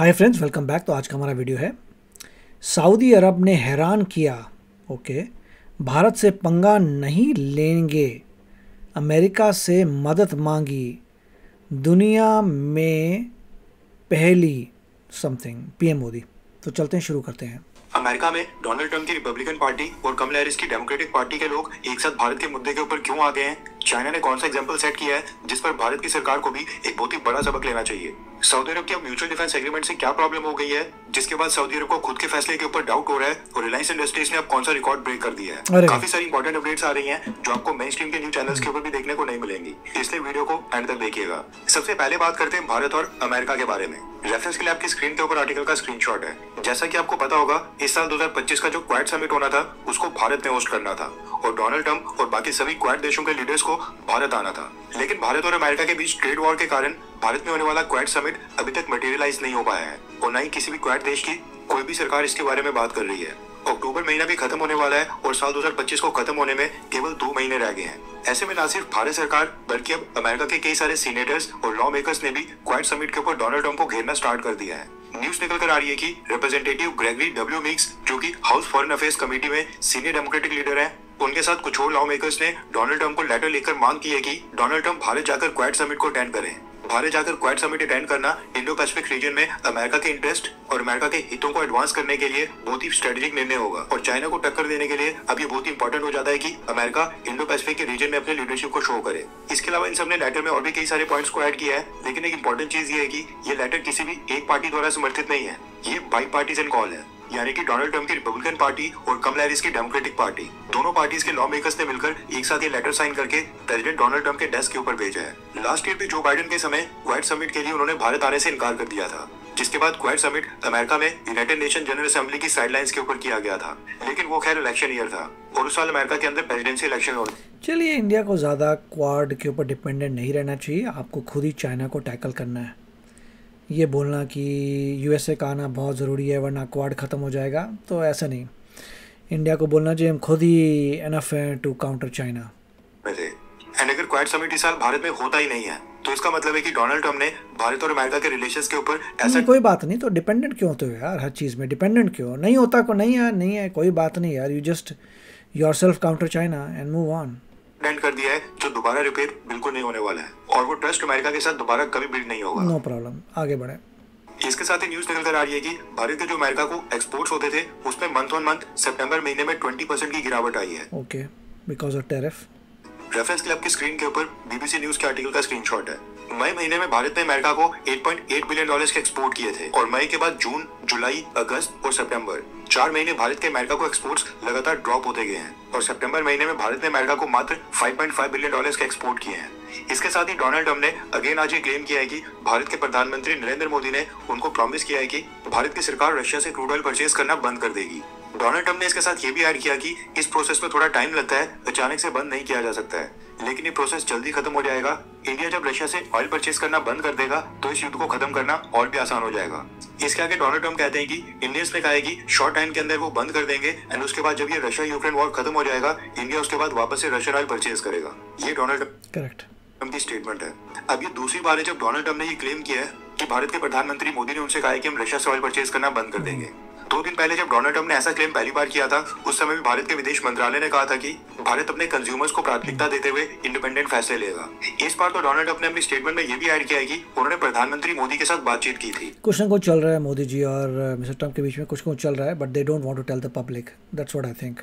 Hi friends, welcome back. तो आज का हमारा वीडियो है सऊदी अरब ने हैरान किया। ओके, भारत से पंगा नहीं लेंगे, अमेरिका से मदद मांगी, दुनिया में पहली समथिंग पीएम मोदी। तो चलते हैं, शुरू करते हैं। अमेरिका में डोनाल्ड ट्रंप की रिपब्लिकन पार्टी और कमला हैरिस की डेमोक्रेटिक पार्टी के लोग एक साथ भारत के मुद्दे के ऊपर क्यों आ गए हैं? चाइना ने कौन सा एग्जाम्पल सेट किया है जिस पर भारत की सरकार को भी एक बहुत ही बड़ा सबक लेना चाहिए? सऊदी अरब के अब म्यूचुअल डिफेंस एग्रीमेंट से क्या प्रॉब्लम हो गई है जिसके बाद सऊदी अरब को खुद के फैसले के ऊपर डाउट हो रहा है? और रिलायंस इंडस्ट्रीज ने अब कौन सा रिकॉर्ड ब्रेक कर दिया है? काफी सारी इंपॉर्टेंट अपडेट्स आ रही हैं जो आपको मेन स्ट्रीम के न्यूज चैनल्स के ऊपर भी देखने को नहीं मिलेंगी, इसलिए वीडियो को एंड तक देखिएगा। सबसे पहले बात करते हैं भारत और अमेरिका के बारे में। रेफरेंस के लिए आपकी स्क्रीन के ऊपर आर्टिकल का स्क्रीनशॉट है। जैसा कि आपको पता होगा, इस साल 2025 का जो क्वाड समिट होना था उसको भारत ने होस्ट करना था और डोनाल्ड ट्रंप और बाकी सभी क्वाड देशों के लीडर्स को भारत आना था। लेकिन भारत और अमेरिका के बीच ट्रेड वॉर के कारण भारत में होने वाला क्वाड समिट अभी तक मटेरियलाइज नहीं हो पाया है और न ही किसी भी क्वाड देश की कोई भी सरकार इसके बारे में बात कर रही है। अक्टूबर महीना भी खत्म होने वाला है और साल 2025 को खत्म होने में केवल 2 महीने रह गए हैं। ऐसे में न सिर्फ भारत सरकार बल्कि अब अमेरिका के कई सारे सीनेटर्स और लॉ मेकर्स ने भी क्वाड समिट के ऊपर डोनाल्ड ट्रंप को घेरना स्टार्ट कर दिया है। न्यूज निकल कर आ रही है कि रिप्रेजेंटेटिव ग्रेगरी डब्ल्यू मीक्स, जो कि हाउस फॉरेन अफेयर्स कमेटी में सीनियर डेमोक्रेटिक लीडर हैं, उनके साथ कुछ और लॉ मेकर्स ने डोनाल्ड ट्रंप को लेटर लिखकर मांग की है कि डोनाल्ड ट्रंप भारत जाकर क्वाड समिट को अटेंड करें। भारत जाकर क्वाड समिट अटेंड करना इंडो पैसिफिक रीजन में अमेरिका के इंटरेस्ट और अमेरिका के हितों को एडवांस करने के लिए बहुत ही स्ट्रेटेजिक निर्णय होगा और चाइना को टक्कर देने के लिए अब ये बहुत इंपॉर्टेंट हो जाता है कि अमेरिका इंडो पैसिफिक के रीजन में अपने लीडरशिप को शो करे। इसके अलावा इन सबने लेटर में और भी कई सारे पॉइंट्स को ऐड किया है, लेकिन एक इंपॉर्टेंट चीज ये है कि ये लेटर किसी भी एक पार्टी द्वारा समर्थित नहीं है। ये बाई पार्टीजन कॉल है, यानी कि डोनाल्ड ट्रंप की रिपब्लिकन पार्टी और कमला हैरिस की डेमोक्रेटिक पार्टी, दोनों पार्टीज के लॉ मेकर्स ने मिलकर एक साथ ये लेटर साइन करके प्रेसिडेंट डोनाल्ड ट्रंप के डेस्क के ऊपर भेजा है। लास्ट ईयर भी जो बाइडेन के समय क्वाड समिट के लिए उन्होंने भारत आने से इनकार कर दिया था, जिसके बाद क्वाड समिट अमेरिका में यूनाइटेड नेशन जनरल असेंबली की साइडलाइंस के ऊपर किया गया था। लेकिन वो खैर इलेक्शन ईयर था और उस साल अमेरिका के अंदर प्रेसिडेंसी इलेक्शन होने। चलिए, इंडिया को ज़्यादा क्वाड के ऊपर डिपेंडेंट नहीं रहना चाहिए, आपको खुद ही चाइना को टैकल करना है। ये बोलना कि यूएसए का आना बहुत ज़रूरी है वरना क्वाड ख़त्म हो जाएगा, तो ऐसा नहीं। इंडिया को बोलना चाहिए हम खुद ही एनफ हैं टू काउंटर चाइना। एंड अगर क्वाड समिट इस साल भारत में होता ही नहीं है तो इसका मतलब है कि डोनाल्ड ट्रंप ने भारत और अमेरिका के रिलेशंस के ऊपर ऐसा कोई बात नहीं, तो डिपेंडेंट क्यों होते हो यार? हर चीज़ में डिपेंडेंट क्यों नहीं होता? को नहीं यार, नहीं है, कोई बात नहीं यार। You just yourself counter China and move on. कर दिया है जो दोबारा रिपेयर बिल्कुल नहीं होने वाला है और वो ट्रस्ट अमेरिका के साथ दोबारा कभी बिल्ड नहीं होगा। नो प्रॉब्लम, आगे बढ़े। इसके साथ ही न्यूज निकल कर आ रही है कि भारत के जो अमेरिका को एक्सपोर्ट्स होते थे उसमें मंथ ऑन मंथ सितंबर महीने में 20% की गिरावट आई है। Okay, because of tariff. Reference के लिए आपकी स्क्रीन के ऊपर बीबीसी न्यूज के आर्टिकल का स्क्रीनशॉट है। मई महीने में भारत ने अमेरिका को 8.8 बिलियन डॉलर्स के एक्सपोर्ट किए थे और मई के बाद जून, जुलाई, अगस्त और सितंबर 4 महीने भारत के अमेरिका को एक्सपोर्ट्स लगातार ड्रॉप होते गए हैं और सितंबर महीने में भारत ने अमेरिका को मात्र 5.5 बिलियन डॉलर्स के एक्सपोर्ट किए हैं। इसके साथ ही डोनाल्ड ट्रंप ने अगेन आज ये क्लेम किया है कि भारत के प्रधानमंत्री नरेंद्र मोदी ने उनको प्रॉमिस किया है कि भारत की सरकार रशिया से क्रूड ऑयल परचेज करना बंद कर देगी। डोनाल्ड ट्रंप ने इसके साथ ये भी ऐड किया कि इस प्रोसेस में थोड़ा टाइम लगता है, अचानक से बंद नहीं किया जा सकता है, लेकिन ये प्रोसेस जल्दी खत्म हो जाएगा। इंडिया जब रशिया से ऑयल परचेज करना बंद कर देगा तो इस युद्ध को खत्म करना और भी आसान हो जाएगा। इसके आगे डोनाल्ड ट्रंप कहते हैं कि इंडियंस ने कहा है कि शॉर्ट टाइम के अंदर वो बंद कर देंगे एंड उसके बाद जब ये रशिया यूक्रेन वॉर खत्म हो जाएगा, इंडिया उसके बाद वापस से रशियन ऑयल परचेज करेगा। ये डोनाल्ड ट्रंप की स्टेटमेंट है। अब ये दूसरी बार है जब डोनाल्ड ट्रंप ने ये क्लेम किया है कि भारत के प्रधानमंत्री मोदी ने उनसे कहा है कि हम रशिया से ऑयल परचेज करना बंद कर देंगे। 2 दिन पहले जब डोनाल्ड ट्रंप ने ऐसा क्लेम पहली बार किया था, उस समय भी भारत के विदेश मंत्रालय ने कहा था कि भारत अपने कंज्यूमर्स को प्राथमिकता देते हुए इंडिपेंडेंट फैसले लेगा। इस बार तो डोनाल्ड ट्रंप ने अपनी स्टेटमेंट में ये भी ऐड किया है कि उन्होंने प्रधानमंत्री मोदी के साथ बातचीत की थी। कुछ ना कुछ चल रहा है मोदी जी और मिस्टर ट्रंप के बीच में, कुछ चल रहा है, but they don't want to tell the public. That's what I think.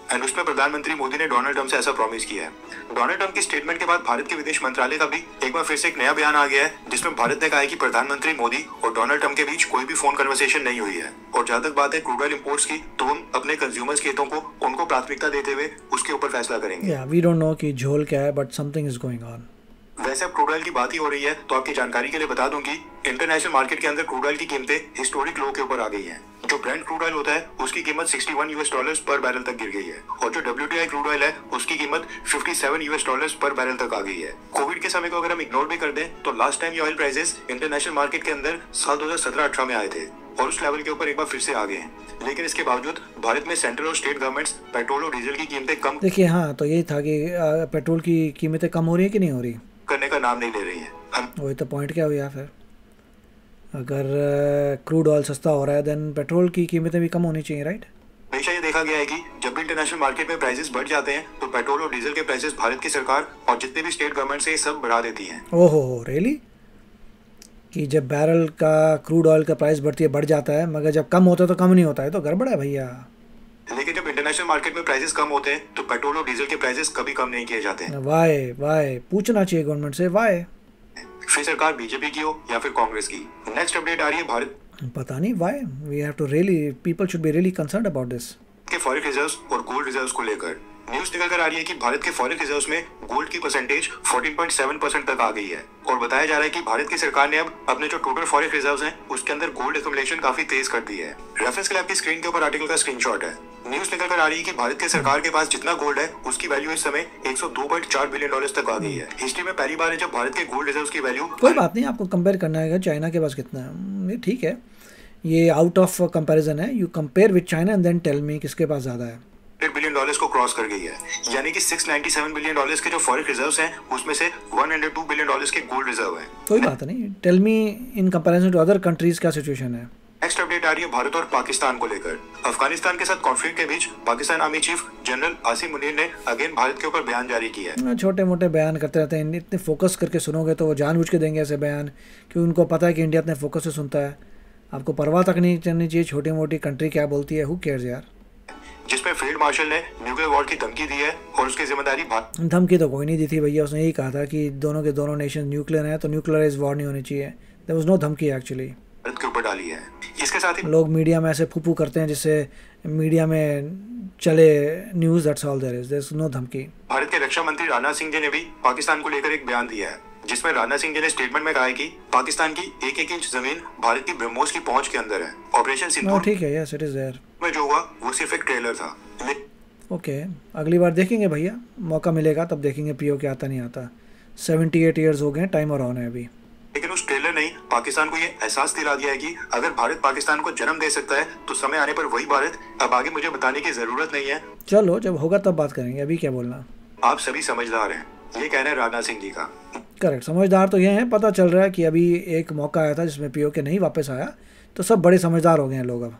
And उसमें प्रधानमंत्री मोदी ने डोनाल्ड ट्रंप से ऐसा प्रॉमिस किया है। डोनाल्ड ट्रंप की स्टेटमेंट के बाद भारत के विदेश मंत्रालय का भी एक बार फिर से एक नया बयान आ गया है जिसमें भारत ने कहा है कि प्रधानमंत्री मोदी और डोनाल्ड ट्रंप के बीच कोई भी फोन कन्वर्सेशन नहीं हुई है और जहां तक बात है क्रूड ऑयल इंपोर्ट्स की, तो हम अपने कंज्यूमर्स के हितों को उनको प्राथमिकता देते हुए उसके ऊपर फैसला करेंगे। वी डोंट नो कि झोल क्या है, but something is going on. वैसे अब क्रूड ऑयल की बात ही हो रही है तो आपकी जानकारी के लिए बता दूं कि इंटरनेशनल मार्केट के अंदर क्रूड ऑयल की कीमतें हिस्टोरिक लो के ऊपर आ गई हैं। जो ब्रेंट क्रूड ऑयल होता है उसकी कीमत $61 पर बैरल तक गिर गई है और जो WTI क्रूड ऑयल है उसकी कीमत $57 पर बैरल तक आ गई है। कोविड के समय को अगर हम इग्नोर भी कर दें तो लास्ट टाइम ये ऑयल प्राइसेस इंटरनेशनल मार्केट के अंदर साल 2017-18 में आए थे और उस लेवल के ऊपर एक बार फिर से आ गए हैं। लेकिन इसके बावजूद भारत में सेंट्रल और स्टेट गवर्नमेंट्स पेट्रोल और डीजल की कीमतें कम, देखिए हाँ, तो यही था कि पेट्रोल की कीमतें कम हो रही है कि नहीं हो रही, करने का नाम नहीं ले रही है। वही तो पॉइंट क्या हुआ फिर? अगर क्रूड ऑयल सस्ता हो रहा है देन पेट्रोल की कीमतें भी कम होनी चाहिए, राइट? हमेशा ये देखा गया है कि जब भी इंटरनेशनल मार्केट में प्राइसेस बढ़ जाते हैं तो पेट्रोल और डीजल के प्राइसेस भारत की सरकार और जितने भी स्टेट गवर्नमेंट से सब बढ़ा देती हैं। ओहो रियली? कि जब बैरल का क्रूड ऑयल का प्राइस बढ़ जाता है, मगर जब कम होता है तो कम नहीं होता है, तो गड़बड़ है भैया। लेकिन जब इंटरनेशनल मार्केट में प्राइसेस कम होते हैं तो पेट्रोल और डीजल के प्राइसेस कभी कम नहीं किए जाते हैं। वाई पूछना चाहिए गवर्नमेंट से, वाई? फिर सरकार बीजेपी की हो या फिर कांग्रेस की। नेक्स्ट अपडेट आ रही है भारत पता नहीं why. We have to really, people should be really concerned about this. के फॉरेन रिजर्व्स और गोल्ड रिजर्व्स को लेकर न्यूज निकल कर आ रही है कि भारत के फॉरेन रिजर्व्स में गोल्ड की परसेंटेज 14.7% तक आ गई है और बताया जा रहा है कि भारत की सरकार ने अब अपने जो टोटल फॉरेन रिजर्व्स हैं उसके अंदर गोल्ड एक्युमुलेशन काफी तेज कर दी है। रेफरेंस के लिए आपकी स्क्रीन के ऊपर आर्टिकल का स्क्रीनशॉट है। न्यूज निकल कर आ रही है कि भारत की सरकार के पास जितना गोल्ड है उसकी वैल्यू इस समय $102.4 बिलियन तक आ गई है। हिस्ट्री में पहली बार है जब भारत के गोल्ड रिजर्व्स की वैल्यू। कोई बात नहीं, आपको कंपेयर करना है चाइना के पास कितना है, ये ठीक है, ये आउट ऑफ कंपैरिजन है। You compare with China and then tell me किसके पास ज़्यादा है। $100 बिलियन को क्रॉस कर गई है, यानी कि $697 बिलियन के जो फॉरेन रिजर्व्स हैं उसमें से $102 बिलियन के गोल्ड रिजर्व हैं। कोई बात नहीं, tell me in comparison to other countries क्या सिचुएशन है। नेक्स्ट अपडेट आ रही है भारत और पाकिस्तान को लेकर। अफगानिस्तान के साथ कॉन्फ्लिक्ट के बीच Pakistan army chief general Asim Munir ने अगेन भारत के ऊपर बयान जारी किया है। छोटे मोटे बयान करते रहते हैं, इतने फोकस करके सुनोगे तो वो जानबूझ के देंगे ऐसे बयान, क्योंकि उनको पता है कि इंडिया इतने फोकस से सुनता है। आपको परवाह तक नहीं करनी चाहिए छोटी मोटी कंट्री क्या बोलती है, हु केयर्स यार। जिसमें फील्ड मार्शल ने न्यूक्लियर वॉर की धमकी दी है और उसकी जिम्मेदारी धमकी तो कोई नहीं दी थी भैया, उसने यही कहा था कि दोनों के दोनों नेशन न्यूक्लियर हैं तो न्यूक्लियराइज वॉर नहीं होनी चाहिए। देयर वाज नो धमकी एक्चुअली, भारत के ऊपर डाली है। इसके साथ ही लोग मीडिया में ऐसे फूफू करते हैं जिससे मीडिया में चले news, that's all there is no धमकी। भारत के रक्षा मंत्री राजनाथ सिंह जी ने भी पाकिस्तान को लेकर एक बयान दिया है, जिसमें राजनाथ सिंह जी ने स्टेटमेंट में कहा है कि पाकिस्तान की एक एक इंच जमीन भारत की ब्रह्मोस की पहुंच के अंदर है। ऑपरेशन सिंदूर ठीक है, यस इट इज देयर में जो हुआ वो सिर्फ एक ट्रेलर था। ओके अगली बार देखेंगे भैया, मौका मिलेगा तब देखेंगे पीओ के आता नहीं आता। 78 ईयर्स हो गए, टाइम और ऑन है अभी। लेकिन उस ट्रेलर ने पाकिस्तान को ये एहसास दिला दिया है कि अगर भारत पाकिस्तान को जन्म दे सकता है तो समय आने पर वही भारत। अब आगे मुझे बताने की जरूरत नहीं है, चलो जब होगा तब बात करेंगे, अभी क्या बोलना। आप सभी समझदार हैं, ये कहना है राजनाथ सिंह जी का। करेक्ट, समझदार तो ये हैं, पता चल रहा है कि अभी एक मौका आया था जिसमें पीओ के नहीं वापस आया, तो सब बड़े समझदार हो गए हैं लोग अब।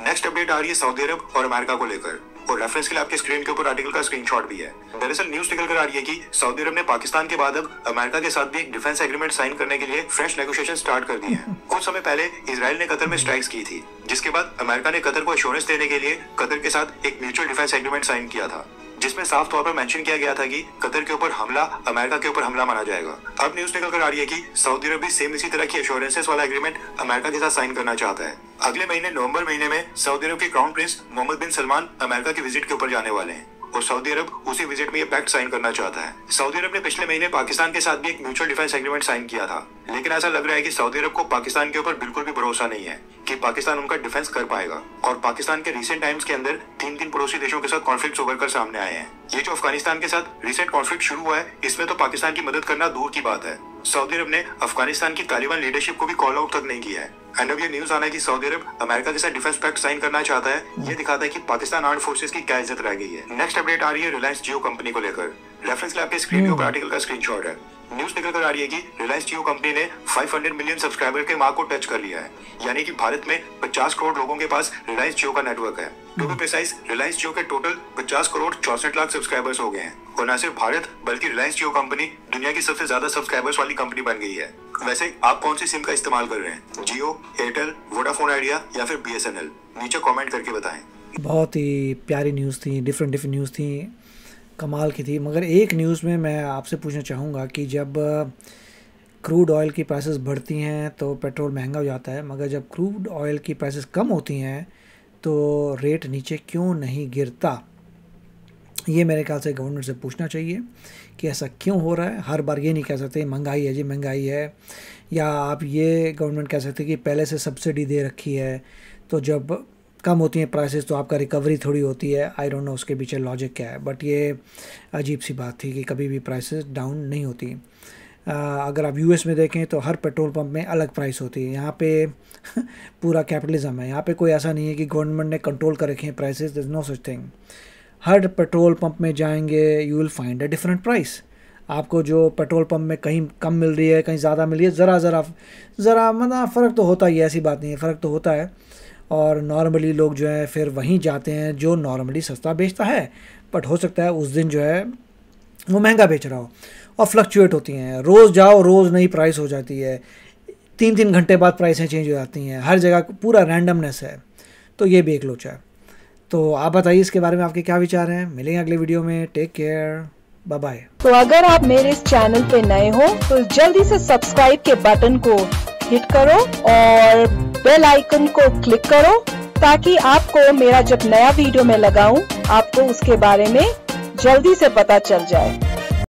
नेक्स्ट अपडेट आ रही है सऊदी अरब और अमेरिका को लेकर और रेफरेंस के लिए आपके स्क्रीन के ऊपर आर्टिकल का स्क्रीनशॉट भी है। दरअसल न्यूज निकल कर आ रही है कि सऊदी अरब ने पाकिस्तान के बाद अब अमेरिका के साथ भी एक डिफेंस एग्रीमेंट साइन करने के लिए फ्रेश नेगोशिएशन स्टार्ट कर दिए हैं। कुछ समय पहले इजराइल ने कतर में स्ट्राइक्स की थी, जिसके बाद अमेरिका ने कतर को एश्योरेंस देने के लिए कतर के साथ एक म्यूचुअल डिफेंस एग्रीमेंट साइन किया था, जिसमें साफ तौर पर मेंशन किया गया था कि कतर के ऊपर हमला अमेरिका के ऊपर हमला माना जाएगा। अब न्यूज निकल कर आ रही है कि सऊदी अरब भी सेम इसी तरह की एश्योरेंसेस वाला एग्रीमेंट अमेरिका के साथ साइन करना चाहता है। अगले महीने नवंबर महीने में सऊदी अरब के क्राउन प्रिंस मोहम्मद बिन सलमान अमेरिका की विजिट के ऊपर जाने वाले हैं और सऊदी अरब उसी विजिट में ये पैक्ट साइन करना चाहता है। सऊदी अरब ने पिछले महीने पाकिस्तान के साथ भी एक म्यूचुअल डिफेंस एग्रीमेंट साइन किया था, लेकिन ऐसा लग रहा है कि सऊदी अरब को पाकिस्तान के ऊपर बिल्कुल भी भरोसा नहीं है कि पाकिस्तान उनका डिफेंस कर पाएगा। और पाकिस्तान के रिसेंट टाइम्स के अंदर 3 पड़ोसी देशों के साथ कॉन्फ्लिक्ट उभर कर सामने आए हैं। ये जो अफगानिस्तान के साथ रिसेंट कॉन्फ्लिक्ट शुरू हुआ है, इसमें तो पाकिस्तान की मदद करना दूर की बात है। सऊदी अरब ने अफगानिस्तान की तालिबान लीडरशिप को भी कॉल आउट तक नहीं किया है। एंड अब ये न्यूज आना है कि सऊदी अरब अमेरिका के साथ डिफेंस पैक्ट साइन करना चाहता है। ये दिखाता है कि पाकिस्तान आर्म्ड फोर्सेस की क्या इज्जत रह गई है। नेक्स्ट अपडेट आ रही है रिलायंस जियो कंपनी को लेकर। रेफरेंस आपके स्क्रीन के ऊपर आर्टिकल का स्क्रीनशॉट है। न्यूज निकल कर आ रही है कि रिलायंस जियो कंपनी ने 500 मिलियन सब्सक्राइबर के मार्क को टच कर लिया है, यानी कि भारत में 50 करोड़ लोगों के पास रिलायंस जियो का नेटवर्क है। टू बी प्रिसाइज, रिलायंस जियो के टोटल 50 करोड़ 64 लाख सब्सक्राइबर्स हो गए हैं और न सिर्फ भारत बल्कि रिलायंस जियो कंपनी दुनिया की सबसे ज्यादा सब्सक्राइबर्स वाली कंपनी बन गई है। वैसे आप कौन सी सिम का इस्तेमाल कर रहे हैं, जियो, एयरटेल, वोडाफोन आइडिया या फिर BSNL? नीचे कमेंट करके बताएं। बहुत ही प्यारी न्यूज़ थी, डिफरेंट न्यूज़ थी, कमाल की थी। मगर एक न्यूज़ में मैं आपसे पूछना चाहूँगा कि जब क्रूड ऑयल की प्राइसेस बढ़ती हैं तो पेट्रोल महंगा हो जाता है, मगर जब क्रूड ऑयल की प्राइसेस कम होती हैं तो रेट नीचे क्यों नहीं गिरता? ये मेरे ख्याल से गवर्नमेंट से पूछना चाहिए कि ऐसा क्यों हो रहा है। हर बार ये नहीं कह सकते महंगाई है जी महंगाई है, या आप ये गवर्नमेंट कह सकते कि पहले से सब्सिडी दे रखी है तो जब कम होती हैं प्राइसेस तो आपका रिकवरी थोड़ी होती है। आई डोंट नो उसके पीछे लॉजिक क्या है, बट ये अजीब सी बात थी कि कभी भी प्राइसेस डाउन नहीं होती। अगर आप यूएस में देखें तो हर पेट्रोल पंप में अलग प्राइस होती है। यहाँ पे पूरा कैपिटलिज्म है, यहाँ पे कोई ऐसा नहीं है कि गवर्नमेंट ने कंट्रोल कर रखे हैं prices, there is no such thing. हर पेट्रोल पंप में जाएंगे you will find a different price. आपको जो पेट्रोल पंप में कहीं कम मिल रही है, कहीं ज़्यादा मिल रही है, ज़रा मतलब फ़र्क तो होता ही है, ऐसी बात नहीं है, फ़र्क तो होता है। और नॉर्मली लोग जो है फिर वहीं जाते हैं जो नॉर्मली सस्ता बेचता है, बट हो सकता है उस दिन जो है वो महंगा बेच रहा हो। और फ्लक्चुएट होती हैं, रोज़ जाओ रोज़ नई प्राइस हो जाती है, 3-3 घंटे बाद प्राइसें चेंज हो जाती हैं, हर जगह पूरा रैंडमनेस है। तो ये भी एक लोचा है। तो आप बताइए इसके बारे में आपके क्या विचार हैं। मिलेंगे अगले वीडियो में। Take care, bye bye. तो अगर आप मेरे इस चैनल पे नए हो तो जल्दी से सब्सक्राइब के बटन को हिट करो और बेल आइकन को क्लिक करो, ताकि आपको मेरा जब नया वीडियो मैं लगाऊं आपको उसके बारे में जल्दी से पता चल जाए।